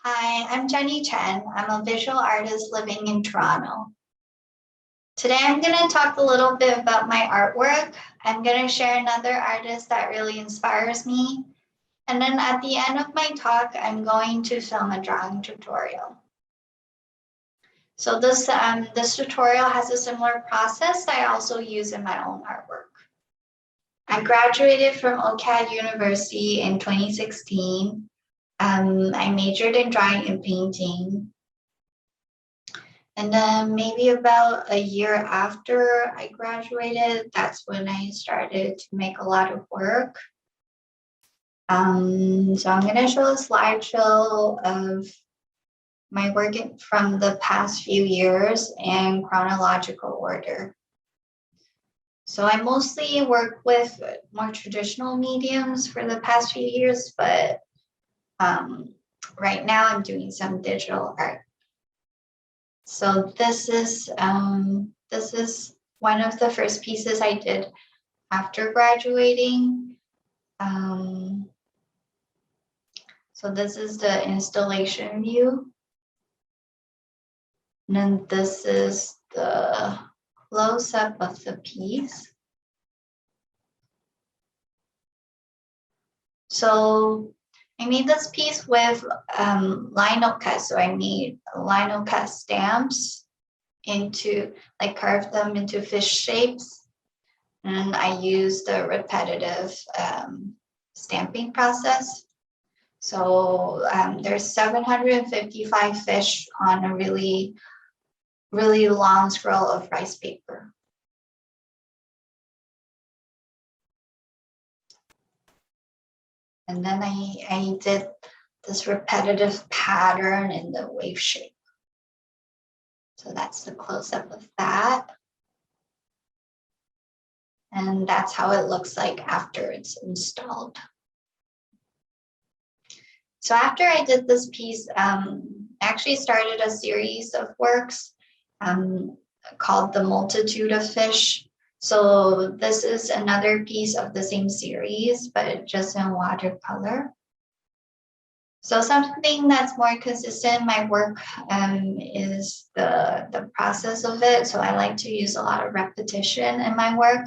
Hi, I'm Chen. I'm a visual artist living in Toronto. Today I'm going to talk a little bit about my artwork. I'm going to share another artist that really inspires me. And then at the end of my talk, I'm going to film a drawing tutorial. So this tutorial has a similar process that I also use in my own artwork. I graduated from OCAD University in 2016. I majored in drawing and painting. And then maybe about a year after I graduated, that's when I started to make a lot of work. So I'm going to show a slideshow of my work from the past few years in chronological order. So I mostly work with more traditional mediums for the past few years, but right now I'm doing some digital art. So this is one of the first pieces I did after graduating. So this is the installation view. And then this is the close-up of the piece. So I made this piece with lino cut. So I made lino cut stamps carved them into fish shapes. And I used a repetitive stamping process. So there's 755 fish on a really, really long scroll of rice paper. And then I did this repetitive pattern in the wave shape. So that's the close-up of that. And that's how it looks like after it's installed. So after I did this piece, I actually started a series of works called The Multitude of Fish. So this is another piece of the same series, but just in watercolor. So something that's more consistent in my work is the process of it. So I like to use a lot of repetition in my work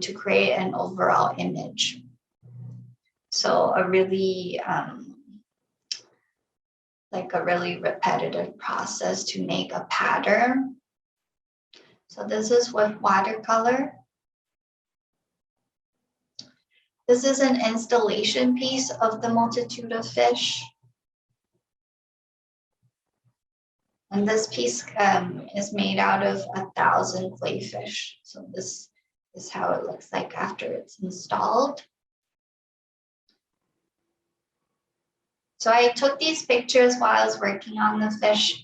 to create an overall image. So a really repetitive process to make a pattern. So this is with watercolor. This is an installation piece of The Multitude of Fish. And this piece is made out of 1,000 clay fish. So this is how it looks like after it's installed. So I took these pictures while I was working on the fish.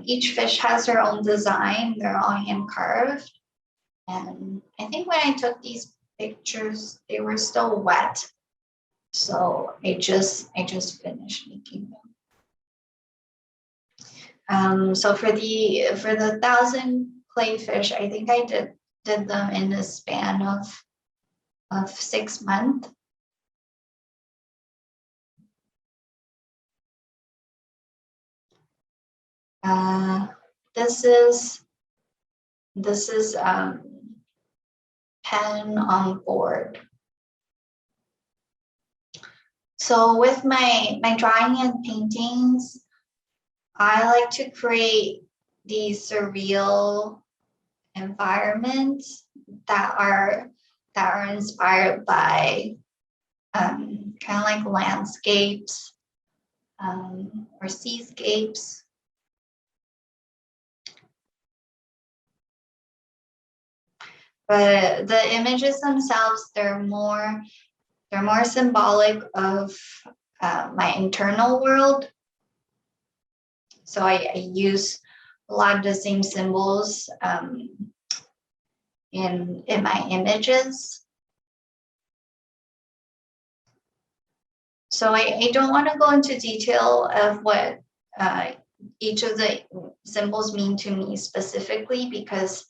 Each fish has their own design. They're all hand carved. And I think when I took these pictures, they were still wet. So I just finished making them. So for the 1,000 clay fish, I think I did them in a span of 6 months. This is pen on board. So with my drawing and paintings, I like to create these surreal environments that are inspired by kind of like landscapes or seascapes. But the images themselves, they're more symbolic of my internal world. So I use a lot of the same symbols in my images. So I don't want to go into detail of what each of the symbols mean to me specifically, because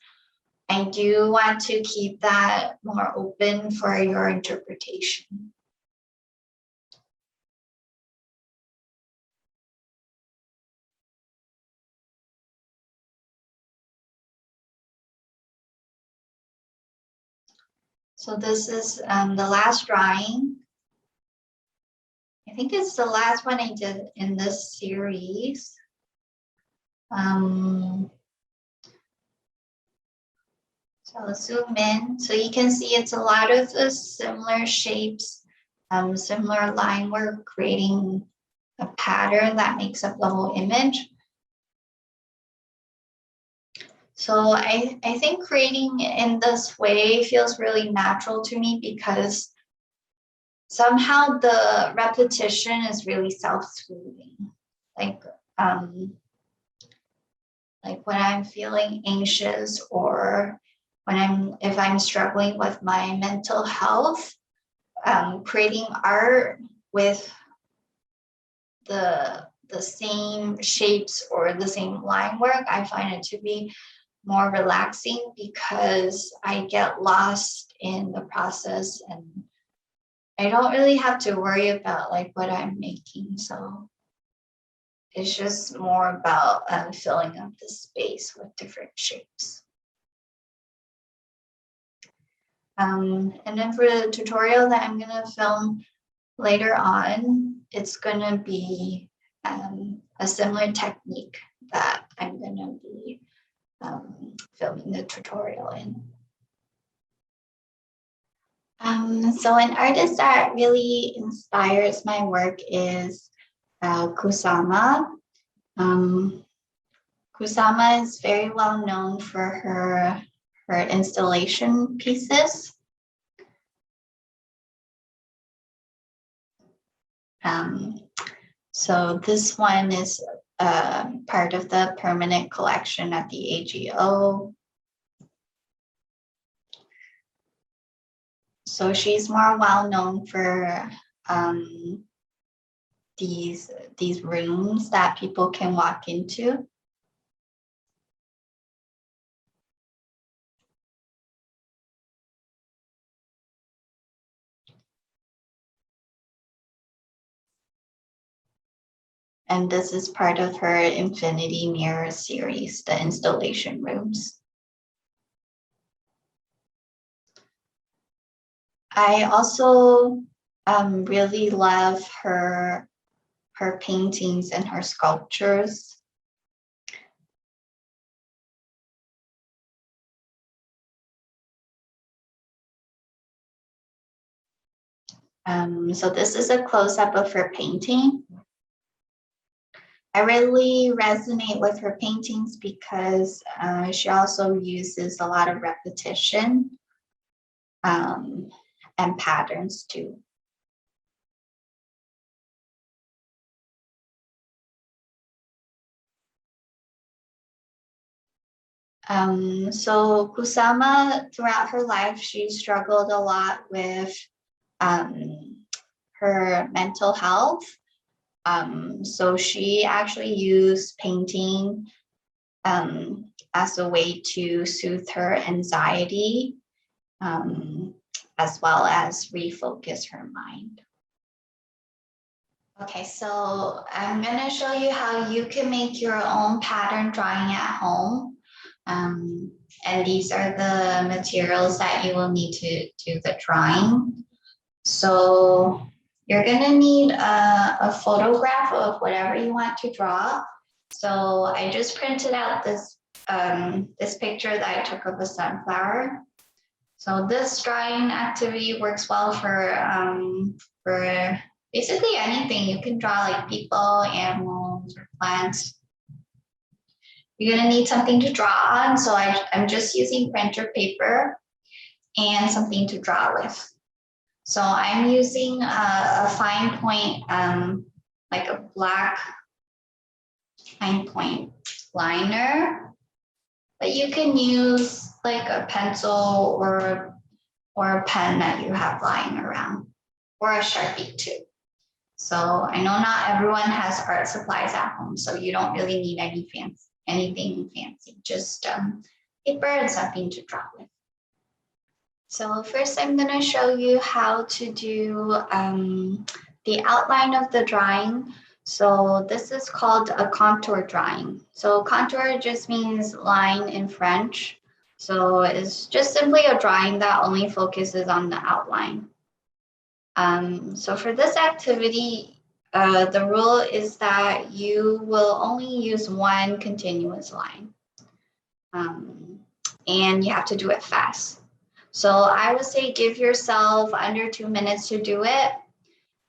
I do want to keep that more open for your interpretation. So this is the last drawing. I think it's the last one I did in this series. So I'll zoom in. So you can see it's a lot of the similar shapes, similar line work, creating a pattern that makes up the whole image. So I think creating in this way feels really natural to me because somehow the repetition is really self-soothing. Like when I'm feeling anxious or if I'm struggling with my mental health, creating art with the same shapes or the same line work, I find it to be more relaxing because I get lost in the process and I don't really have to worry about like what I'm making. So it's just more about filling up the space with different shapes. And then for the tutorial that I'm gonna film later on, it's gonna be a similar technique that I'm gonna be filming the tutorial in. So an artist that really inspires my work is Kusama. Kusama is very well known for her installation pieces. So this one is part of the permanent collection at the AGO. So she's more well known for these rooms that people can walk into. And this is part of her Infinity Mirror series, the installation rooms. I also really love her paintings and her sculptures. So this is a close-up of her painting. I really resonate with her paintings because she also uses a lot of repetition and patterns too. So Kusama, throughout her life, she struggled a lot with her mental health. So she actually used painting as a way to soothe her anxiety, as well as refocus her mind. Okay, so I'm gonna show you how you can make your own pattern drawing at home. And these are the materials that you will need to do the drawing. So you're gonna need a photograph of whatever you want to draw. So I just printed out this this picture that I took of a sunflower. So this drawing activity works well for basically anything. You can draw like people, animals, or plants. You're gonna need something to draw on. So I'm just using printer paper and something to draw with. So I'm using a fine point, like a black fine point liner, but you can use like a pencil or a pen that you have lying around, or a Sharpie too. So I know not everyone has art supplies at home, so you don't really need anything fancy, just paper and something to draw with. So first I'm gonna show you how to do the outline of the drawing. So this is called a contour drawing. So contour just means line in French. So it's just simply a drawing that only focuses on the outline. So for this activity, the rule is that you will only use one continuous line. And you have to do it fast. So I would say give yourself under 2 minutes to do it.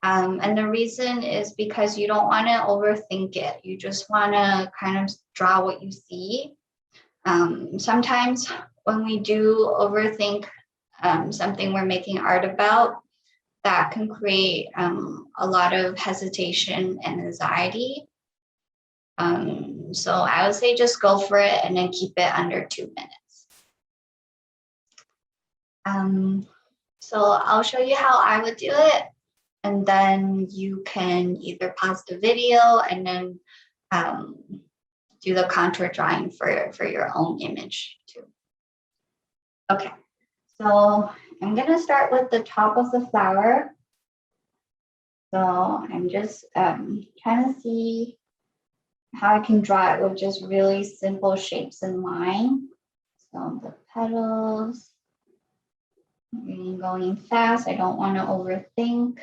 And the reason is because you don't want to overthink it. You just want to kind of draw what you see. Sometimes when we do overthink something we're making art about, that can create a lot of hesitation and anxiety. So I would say just go for it and then keep it under 2 minutes. So I'll show you how I would do it, and then you can either pause the video and then do the contour drawing for your own image too. Okay, so I'm gonna start with the top of the flower. So I'm just trying to see how I can draw it with just really simple shapes in mind. So the petals, I'm going fast. I don't want to overthink.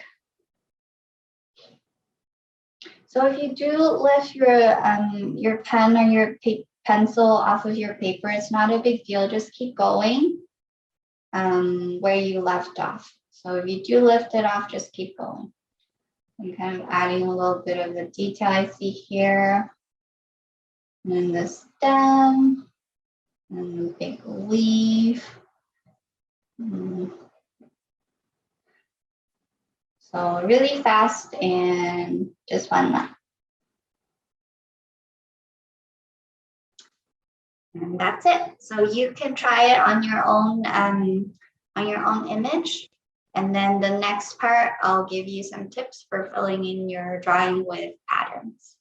So if you do lift your pen or your pencil off of your paper, it's not a big deal. Just keep going where you left off. So if you do lift it off, just keep going. I'm kind of adding a little bit of the detail I see here. And then the stem, and the big leaf. So really fast and just one line. And that's it. So you can try it on your own image. And then the next part, I'll give you some tips for filling in your drawing with patterns.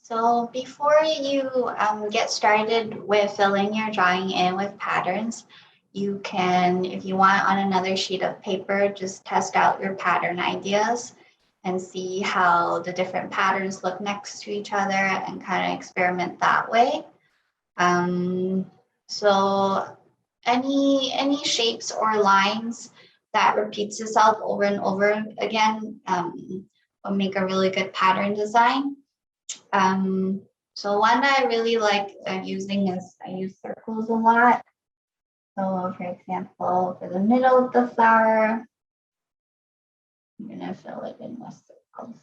So before you get started with filling your drawing in with patterns, you can, if you want on another sheet of paper, just test out your pattern ideas and see how the different patterns look next to each other and kind of experiment that way. So any shapes or lines that repeats itself over and over again will make a really good pattern design. So one that I really like using is I use circles a lot. So for example, for the middle of the flower, I'm gonna fill it in with circles.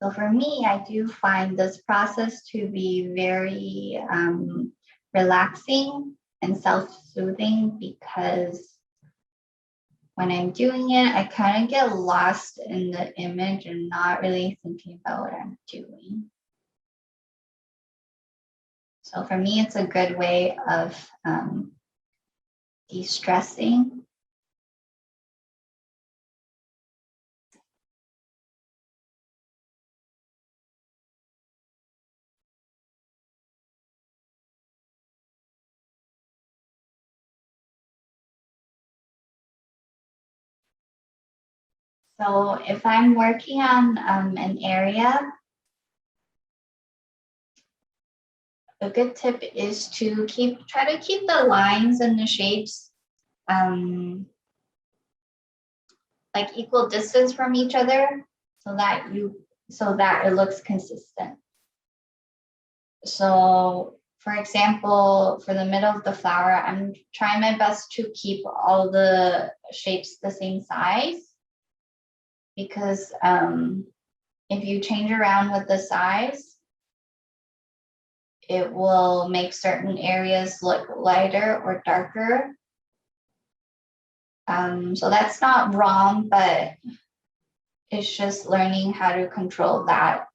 So for me, I do find this process to be very relaxing and self-soothing because when I'm doing it, I kind of get lost in the image and not really thinking about what I'm doing. So for me, it's a good way of de-stressing. So if I'm working on an area, a good tip is to try to keep the lines and the shapes like equal distance from each other so that it looks consistent. So for example, for the middle of the flower, I'm trying my best to keep all the shapes the same size because if you change around with the size, it will make certain areas look lighter or darker. So that's not wrong, but it's just learning how to control that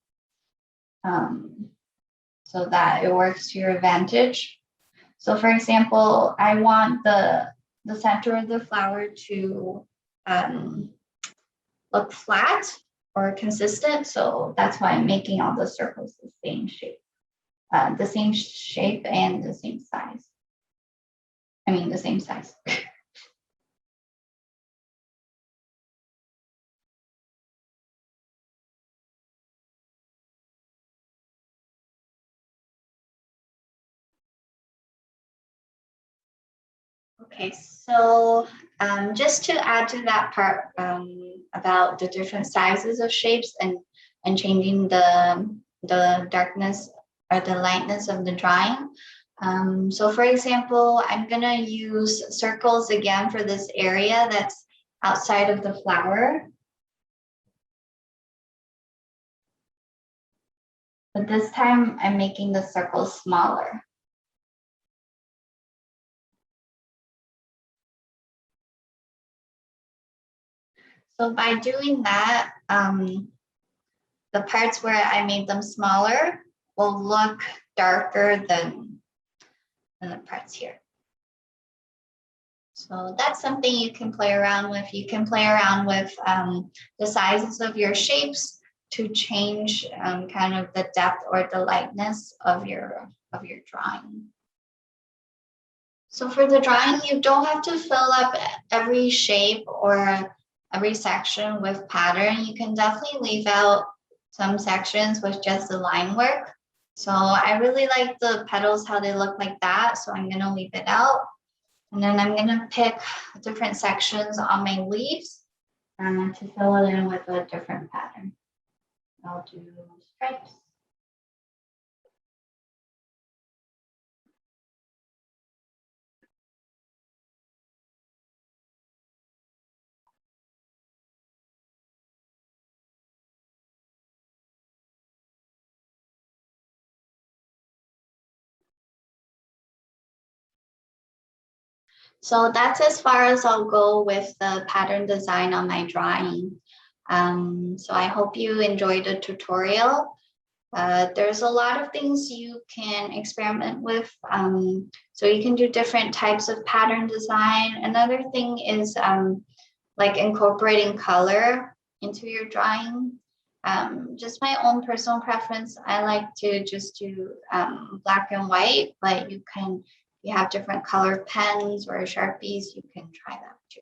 so that it works to your advantage. So for example, I want the center of the flower to look flat or consistent. So that's why I'm making all the circles the same shape and the same size. I mean, the same size. Okay, so just to add to that part about the different sizes of shapes and changing the darkness or the lightness of the drawing. So for example, I'm gonna use circles again for this area that's outside of the flower. But this time I'm making the circles smaller. So by doing that, the parts where I made them smaller will look darker than the parts here. So that's something you can play around with. You can play around with the sizes of your shapes to change kind of the depth or the lightness of your drawing. So for the drawing, you don't have to fill up every shape or every section with pattern. You can definitely leave out some sections with just the line work. So I really like the petals, how they look like that. So I'm gonna leave it out. And then I'm gonna pick different sections on my leaves to fill it in with a different pattern. I'll do stripes. So that's as far as I'll go with the pattern design on my drawing. So I hope you enjoyed the tutorial. There's a lot of things you can experiment with. So you can do different types of pattern design. Another thing is like incorporating color into your drawing. Just my own personal preference, I like to just do black and white, but you have different color pens or Sharpies, you can try that too.